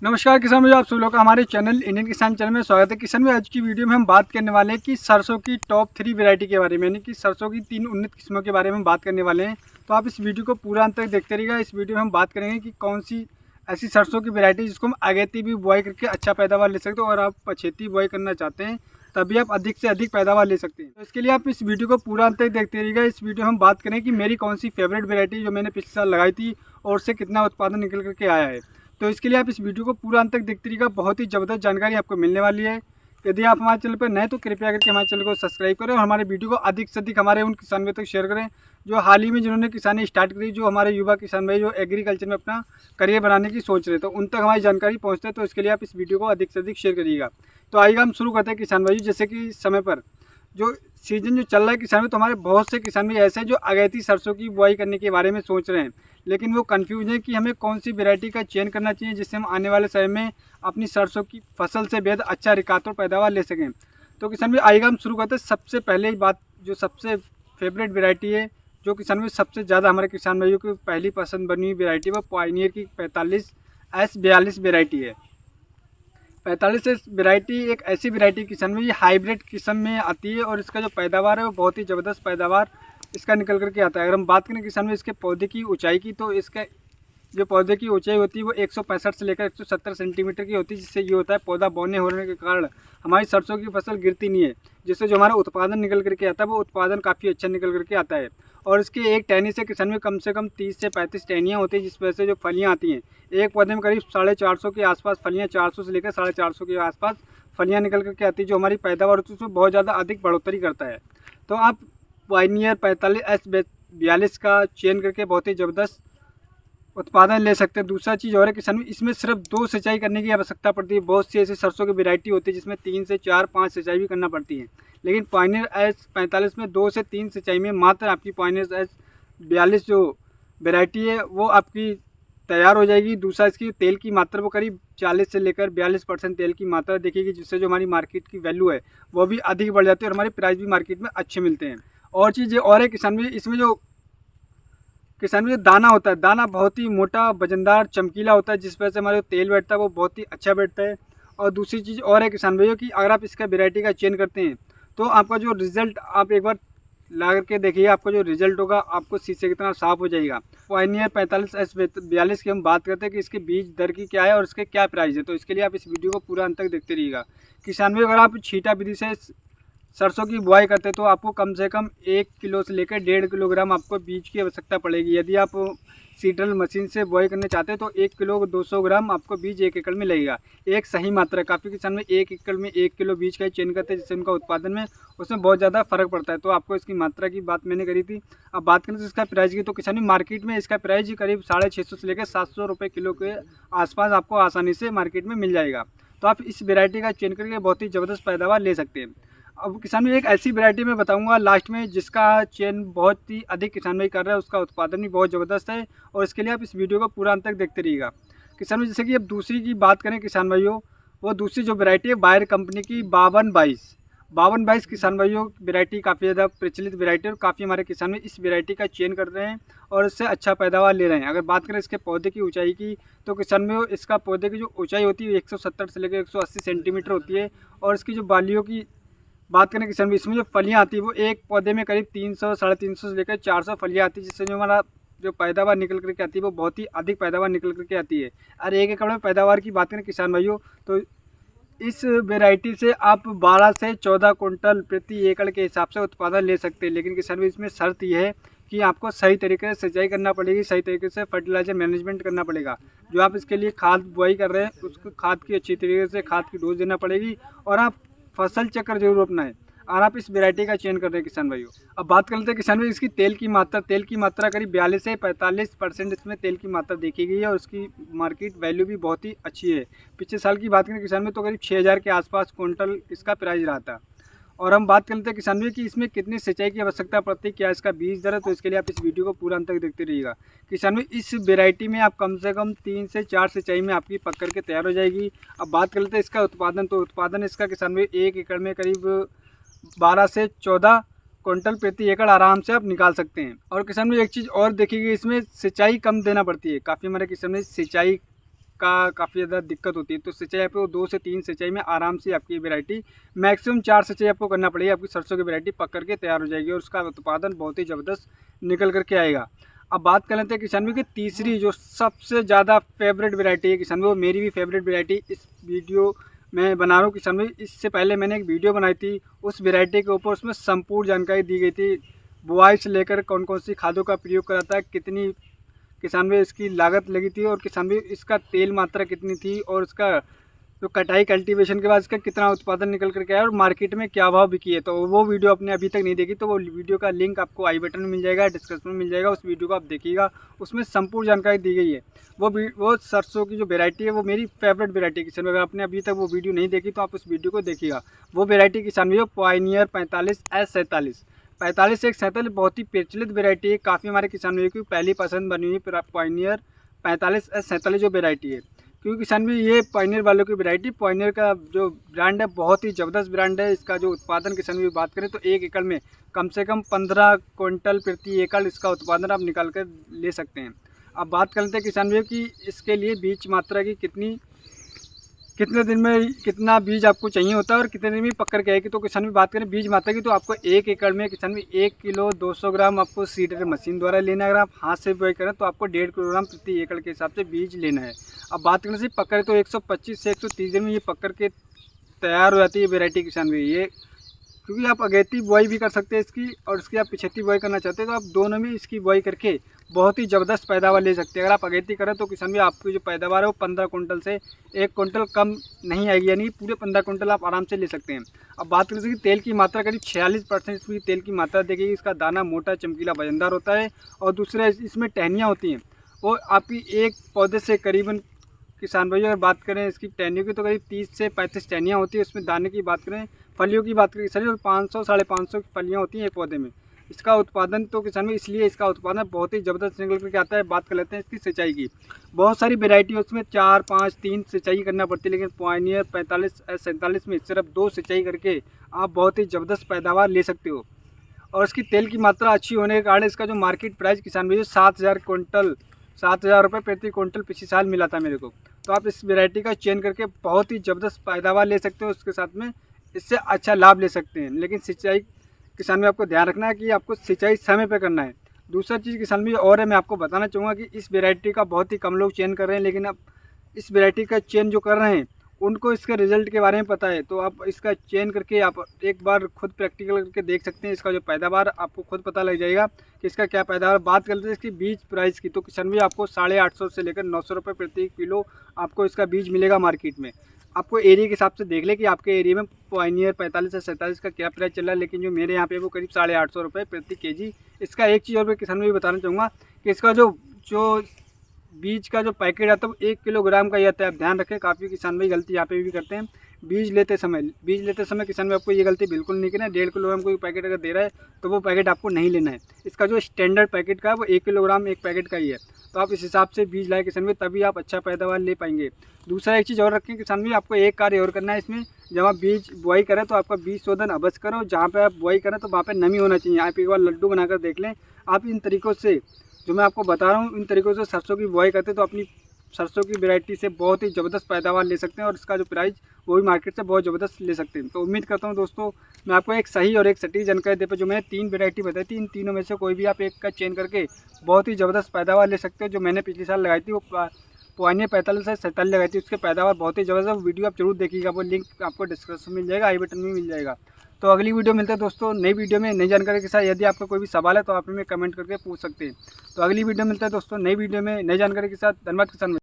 नमस्कार किसान भाई, आप सभी लोग का हमारे चैनल इंडियन किसान चैनल में स्वागत है। किसान भाई, आज की वीडियो में हम बात करने वाले हैं कि सरसों की टॉप 3 वैरायटी के बारे में, यानी कि सरसों की 3 उन्नत किस्मों के बारे में बात करने वाले हैं। तो आप इस वीडियो को पूरा अंत तक देखते रहिएगा। इस वीडियो में हम बात करेंगे कि कौन सी ऐसी सरसों की वैरायटी जिसको हम अगेती भी बुआई करके अच्छा पैदावार ले सकते हो, और आप पछेती बुआई करना चाहते हैं तभी आप अधिक से अधिक पैदावार ले सकते हैं। तो इसके लिए आप इस वीडियो को पूरा अंत तक देखते रहिएगा। इस वीडियो में हम बात करें कि मेरी कौन सी फेवरेट वैरायटी जो मैंने पिछले साल लगाई थी और उससे कितना उत्पादन निकल करके आया है। तो इसके लिए आप इस वीडियो को पूरा अंत तक देखते रहिएगा। बहुत ही ज़बरदस्त जानकारी आपको मिलने वाली है। यदि आप हमारे चैनल पर नए तो कृपया करके हमारे चैनल को सब्सक्राइब करें और हमारे वीडियो को अधिक से अधिक हमारे उन किसानों तक शेयर करें जो हाल ही में जिन्होंने किसानी स्टार्ट करी, जो हमारे युवा किसान भाई जो एग्रीकल्चर में अपना करियर बनाने की सोच रहे, तो उन तक हमारी जानकारी पहुँचते। तो इसके लिए आप इस वीडियो को अधिक से अधिक शेयर करिएगा। तो आइएगा हम शुरू करते हैं किसान भाई। जैसे कि समय पर जो सीजन जो चल रहा है किसान में, तो हमारे बहुत से किसान भी ऐसे हैं जो अगेती सरसों की बुआई करने के बारे में सोच रहे हैं, लेकिन वो कंफ्यूज है कि हमें कौन सी वैरायटी का चयन करना चाहिए जिससे हम आने वाले समय में अपनी सरसों की फसल से बेहद अच्छा रिकार्ड और पैदावार ले सकें। तो किसान भी आइएगा हम शुरू करते हैं। सबसे पहले बात, जो सबसे फेवरेट वैरायटी है, जो किसान में सबसे ज़्यादा हमारे किसान भाइयों की पहली पसंद बनी हुई वैरायटी वो पायनियर की 45S42 वैरायटी है। 45 वैरायटी एक ऐसी वैरायटी किसान में ये हाइब्रिड किस्म में आती है, और इसका जो पैदावार है वो बहुत ही ज़बरदस्त पैदावार इसका निकल करके आता है। अगर हम बात करें किसान में इसके पौधे की ऊंचाई की, तो इसका जो पौधे की ऊंचाई होती है वो 165 से लेकर 170 सेंटीमीटर की होती है, जिससे ये होता है पौधा बौने होने के कारण हमारी सरसों की फसल गिरती नहीं है, जिससे जो हमारा उत्पादन निकल करके आता है वो उत्पादन काफ़ी अच्छा निकल करके आता है। और इसकी एक टहनी से कम 30 से 35 टहनियाँ होती हैं, जिस वजह से जो फलियाँ आती हैं एक पौधे में करीब 450 के आसपास फलियाँ, 400 से लेकर 450 के आसपास फलियाँ निकल करके आती है, जो हमारी पैदावार होती है उसमें बहुत ज़्यादा अधिक बढ़ोतरी करता है। तो आप पायनियर 45S42 का चयन करके बहुत ही ज़बरदस्त उत्पादन ले सकते हैं। दूसरा चीज़ और है किसान, इसमें सिर्फ 2 सिंचाई करने की आवश्यकता पड़ती है। बहुत सी ऐसी सरसों की वैरायटी होती है जिसमें 3 से 4, 5 सिंचाई भी करना पड़ती है, लेकिन पायनियर S45 में 2 से 3 सिंचाई में मात्र आपकी पायनियर S42 जो वैरायटी है वो आपकी तैयार हो जाएगी। दूसरा, इसकी तेल की मात्रा वो करीब 40 से लेकर 42% तेल की मात्रा दिखेगी, जिससे जो हमारी मार्केट की वैल्यू है वो भी अधिक बढ़ जाती है और हमारे प्राइस भी मार्केट में अच्छे मिलते हैं। और चीज़ और है किसान भी, इसमें जो दाना होता है, दाना बहुत ही मोटा, वजनदार, चमकीला होता है, जिस वजह से हमारे जो तेल बैठता है वो बहुत ही अच्छा बैठता है। और दूसरी चीज़ और है किसान भैया कि अगर आप इसका वैरायटी का चयन करते हैं तो आपका जो रिज़ल्ट आप एक बार ला करके देखिए, आपका जो रिज़ल्ट होगा आपको शीशे की तरह साफ हो जाएगा। पायनियर 45S42 की हम बात करते हैं कि इसके बीज दर की क्या है और इसके क्या प्राइस है। तो इसके लिए आप इस वीडियो को पूरा अंत तक देखते रहिएगा। किसान भाई, अगर आप छींटा विधि से सरसों की बुआई करते हैं तो आपको कम से कम 1 किलो से लेकर 1.5 किलोग्राम आपको बीज की आवश्यकता पड़ेगी। यदि आप सीडल मशीन से बुआई करना चाहते हैं तो 1 किलो 200 ग्राम आपको बीज 1 एकड़ में लगेगा। एक सही मात्रा, काफ़ी किसान में 1 एकड़ में 1 किलो बीज का ही चयन करते हैं, जिससे उनका उत्पादन में उसमें बहुत ज़्यादा फ़र्क पड़ता है। तो आपको इसकी मात्रा की बात मैंने करी थी। अब बात करें तो इसका प्राइस की, तो किसानी मार्केट में इसका प्राइस करीब 650 से लेकर 700 रुपये किलो के आसपास आपको आसानी से मार्केट में मिल जाएगा। तो आप इस वैरायटी का चयन करके बहुत ही ज़बरदस्त पैदावार ले सकते हैं। अब किसान भाई, एक ऐसी वैरायटी मैं बताऊंगा लास्ट में जिसका चयन बहुत ही अधिक किसान भाई कर रहे हैं, उसका उत्पादन भी बहुत ज़बरदस्त है, और इसके लिए आप इस वीडियो को पूरा अंत तक देखते रहिएगा। किसान भाई, जैसे कि अब दूसरी की बात करें किसान भाइयों, वो दूसरी जो वैरायटी है बायर कंपनी की 5222 किसान भाइयों वैरायटी काफ़ी ज़्यादा प्रचलित वैरायटी है, और काफ़ी हमारे किसान भाई इस वैरायटी का चयन कर रहे हैं और इससे अच्छा पैदावार ले रहे हैं। अगर बात करें इसके पौधे की ऊंचाई की, तो किसान भाइयों इसका पौधे की जो ऊंचाई होती है 170 से लेकर 180 सेंटीमीटर होती है, और इसकी जो बालियों की बात करें किसान, इसमें जो फलियाँ आती है वो एक पौधे में करीब 300 350 से लेकर 400 फलियाँ आती है, जिससे जो हमारा जो पैदावार निकल करके आती है वो बहुत ही अधिक पैदावार निकल करके आती है। और 1 एकड़ में पैदावार की बात करें किसान भाइयों, तो इस वैरायटी से आप 12 से 14 कुंटल प्रति एकड़ के हिसाब से उत्पादन ले सकते हैं। लेकिन किसान भाई, इसमें शर्त यह है कि आपको सही तरीके से सिंचाई करना पड़ेगी, सही तरीके से फर्टिलाइजर मैनेजमेंट करना पड़ेगा। जो आप इसके लिए खाद बुआई कर रहे हैं उसको खाद की अच्छी तरीके से खाद की डोज देना पड़ेगी, और आप फसल चक्र जरूर अपनाएं और आप इस वैरायटी का चयन कर रहे हैं किसान भाइयों। अब बात कर लेते हैं किसान भाई इसकी तेल की मात्रा करीब 42 से 45% इसमें तेल की मात्रा देखी गई है, और उसकी मार्केट वैल्यू भी बहुत ही अच्छी है। पिछले साल की बात करें किसान में तो करीब 6000 के आसपास क्विंटल इसका प्राइस रहा था। और हम बात कर लेते हैं किसान भाई कि इसमें कितनी सिंचाई की आवश्यकता पड़ती है, क्या इसका बीज दर है। तो इसके लिए आप इस वीडियो को पूरा अंत तक देखते रहिएगा। किसान भाई, इस वैरायटी में आप कम से कम 3 से 4 सिंचाई में आपकी पक करके तैयार हो जाएगी। अब बात कर लेते हैं इसका उत्पादन, तो उत्पादन इसका किसान भाई 1 एकड़ में करीब 12 से 14 क्विंटल प्रति एकड़ आराम से आप निकाल सकते हैं। और किसान भाई, एक चीज़ और देखिए, इसमें सिंचाई कम देना पड़ती है। काफ़ी हमारे किसान में सिंचाई का काफ़ी ज़्यादा दिक्कत होती है, तो सिंचाई आपको 2 से 3 सिंचाई में आराम से आपकी वैरायटी मैक्सिमम 4 सिंचाई आपको करना पड़ेगी, आपकी सरसों की वैरायटी पक करके तैयार हो जाएगी और उसका उत्पादन बहुत ही ज़बरदस्त निकल करके आएगा। अब बात कर लेते हैं किसान भाई की तीसरी जो सबसे ज़्यादा फेवरेट वैरायटी है किसान भाई, वो मेरी भी फेवरेट वैरायटी इस वीडियो मैं बना रहा हूँ किसान भाई। इससे पहले मैंने एक वीडियो बनाई थी उस वैरायटी के ऊपर, उसमें संपूर्ण जानकारी दी गई थी, बुआई से लेकर कौन कौन सी खादों का प्रयोग करा था, कितनी किसान भाई इसकी लागत लगी थी और किसान भाई इसका तेल मात्रा कितनी थी और इसका जो कटाई कल्टीवेशन के बाद इसका कितना उत्पादन निकल करके आया और मार्केट में क्या भाव बिकी है। तो वो वीडियो आपने अभी तक नहीं देखी तो वो वीडियो का लिंक आपको आई बटन में मिल जाएगा, डिस्क्रिप्शन में मिल जाएगा, उस वीडियो को आप देखिएगा, उसमें संपूर्ण जानकारी दी गई है। वो सरसों की जो वेरायटी है वो मेरी फेवरेट वेरायटी किसान भाई, अगर आपने अभी तक वो वीडियो नहीं देखी तो आप उस वीडियो को देखिएगा। वो वेरायटी किसान भाई पायनियर 45S47 45S47 बहुत ही प्रचलित वेरायटी है, काफ़ी हमारे किसान भाइयों की पहली पसंद बनी हुई पायनियर 45S47 जो वेरायटी है। क्योंकि किसान भी ये पायनियर वालों की वैरायटी, पायनियर का जो ब्रांड है बहुत ही ज़बरदस्त ब्रांड है। इसका जो उत्पादन किसान भी बात करें तो 1 एकड़ में कम से कम 15 क्विंटल प्रति एकड़ इसका उत्पादन आप निकाल कर ले सकते हैं। अब बात कर लेते हैं किसान भी कि इसके लिए बीज मात्रा की कितने दिन में कितना बीज आपको चाहिए होता है और कितने दिन में पक कर के आएगी। तो किसान भी बात करें बीज मात्रा की तो आपको 1 एकड़ में किसान भी 1 किलो 200 ग्राम आपको सीडर मशीन द्वारा लेना है। अगर आप हाथ से बुआई करें तो आपको 1.5 किलोग्राम प्रति एकड़ के हिसाब से बीज लेना है। अब बात करने से पक करें तो 125 से 130 दिन में ये पक कर के तैयार हो जाती है वेरायटी किसान भी। ये क्योंकि आप अगेती बुआई भी कर सकते हैं इसकी और इसकी आप पिछेती बुआई करना चाहते हैं तो आप दोनों में इसकी बुआई करके बहुत ही ज़बरदस्त पैदावार ले सकते हैं। अगर आप अगेती करें तो किसान भी आपकी जो पैदावार है वो 15 कुंटल से 1 कुंटल कम नहीं आएगी, यानी पूरे 15 कुंटल आप आराम से ले सकते हैं। अब बात करें कि तेल की मात्रा करीब 46% इसमें तेल की मात्रा देखेगी। इसका दाना मोटा चमकीला वजनदार होता है और दूसरे इसमें टहनियाँ होती हैं, वो आपकी एक पौधे से करीबन किसान भाई अगर बात करें इसकी टहनियों की तो करीब 30 से 35 टहनियाँ होती है। उसमें दाने की बात करें, फलियों की बात करें सर 500 साढ़े 500 फलियाँ होती हैं एक पौधे में। इसका उत्पादन तो किसान में इसलिए इसका उत्पादन बहुत ही ज़बरदस्त निकल करके आता है। बात कर लेते हैं इसकी सिंचाई की, बहुत सारी वेरायटी है उसमें 4, 5, 3 सिंचाई करना पड़ती है, लेकिन पायनियर 45S47 में सिर्फ 2 सिंचाई करके आप बहुत ही ज़बरदस्त पैदावार ले सकते हो। और इसकी तेल की मात्रा अच्छी होने के कारण इसका जो मार्केट प्राइस किसान भाई 7,000 रुपये प्रति क्विंटल पिछले साल मिला था मेरे को। तो आप इस वैरायटी का चयन करके बहुत ही ज़बरदस्त पैदावार ले सकते हो, उसके साथ में इससे अच्छा लाभ ले सकते हैं। लेकिन सिंचाई किसान में आपको ध्यान रखना है कि आपको सिंचाई समय पे करना है। दूसरा चीज़ किसान में और है, मैं आपको बताना चाहूँगा कि इस वैरायटी का बहुत ही कम लोग चयन कर रहे हैं, लेकिन अब इस वैरायटी का चयन जो कर रहे हैं उनको इसके रिजल्ट के बारे में पता है। तो आप इसका चयन करके आप एक बार खुद प्रैक्टिकल करके देख सकते हैं। इसका जो पैदावार आपको खुद पता लग जाएगा कि इसका क्या पैदावार। बात करते हैं इसकी बीज प्राइस की तो किसान भी आपको 850 से लेकर 900 रुपये प्रति किलो आपको इसका बीज मिलेगा मार्केट में। आपको एरिया के हिसाब से देख ले कि आपके एरिया में पायनियर 45 का क्या प्राइस चल रहा है, लेकिन जो मेरे यहाँ पे वो करीब 850 रुपये प्रति केजी। इसका एक चीज़ और मैं किसान भी बताना चाहूँगा कि इसका जो बीज का जो पैकेट आता है वो 1 किलोग्राम का ही आता है। आप ध्यान रखें, काफ़ी किसान भाई गलती यहाँ पे भी करते हैं। बीज लेते समय किसान भाई आपको ये गलती बिल्कुल नहीं करना है। 1.5 किलोग्राम कोई पैकेट अगर दे रहा है तो वो पैकेट आपको नहीं लेना है। इसका जो स्टैंडर्ड पैकेट का है वो 1 किलोग्राम एक पैकेट का ही है। तो आप इस हिसाब से बीज लाए किसान भाई, तभी आप अच्छा पैदावार ले पाएंगे। दूसरा एक चीज़ और रखें किसान भाई, आपको एक कार्य और करना है इसमें, जब आप बीज बुआई करें तो आपका बीज शोधन अवश्य करो। जहाँ पे आप बुआई करें तो वहाँ पे नमी होना चाहिए। आप एक बार लड्डू बनाकर देख लें। आप इन तरीक़ों से जो मैं आपको बता रहा हूँ इन तरीक़ों से सरसों की बुआई करते तो अपनी सरसों की वैरायटी से बहुत ही ज़बरदस्त पैदावार ले सकते हैं और इसका जो प्राइस वो भी मार्केट से बहुत ज़बरदस्त ले सकते हैं। तो उम्मीद करता हूँ दोस्तों मैं आपको एक सही और एक सटीक जानकारी दे पाऊँ। जो मैंने 3 वैरायटी बताई थी, इन तीनों में से कोई भी आप एक का चयन करके बहुत ही ज़बरदस्त पैदावार ले सकते हो। जो मैंने पिछले साल लगाई थी वो पायनियर 45 लगाई थी, उसके पैदावार बहुत ही ज़बरदस्त। वीडियो आप जरूर देखिएगा, वो लिंक आपको डिस्क्रिप्शन में मिल जाएगा, आई बटन में मिल जाएगा। तो अगली वीडियो मिलता है दोस्तों नई वीडियो में नई जानकारी के साथ। यदि आपका कोई भी सवाल है तो आप हमें कमेंट करके पूछ सकते हैं। तो अगली वीडियो मिलता है दोस्तों नई वीडियो में नई जानकारी के साथ। धन्यवाद किसान।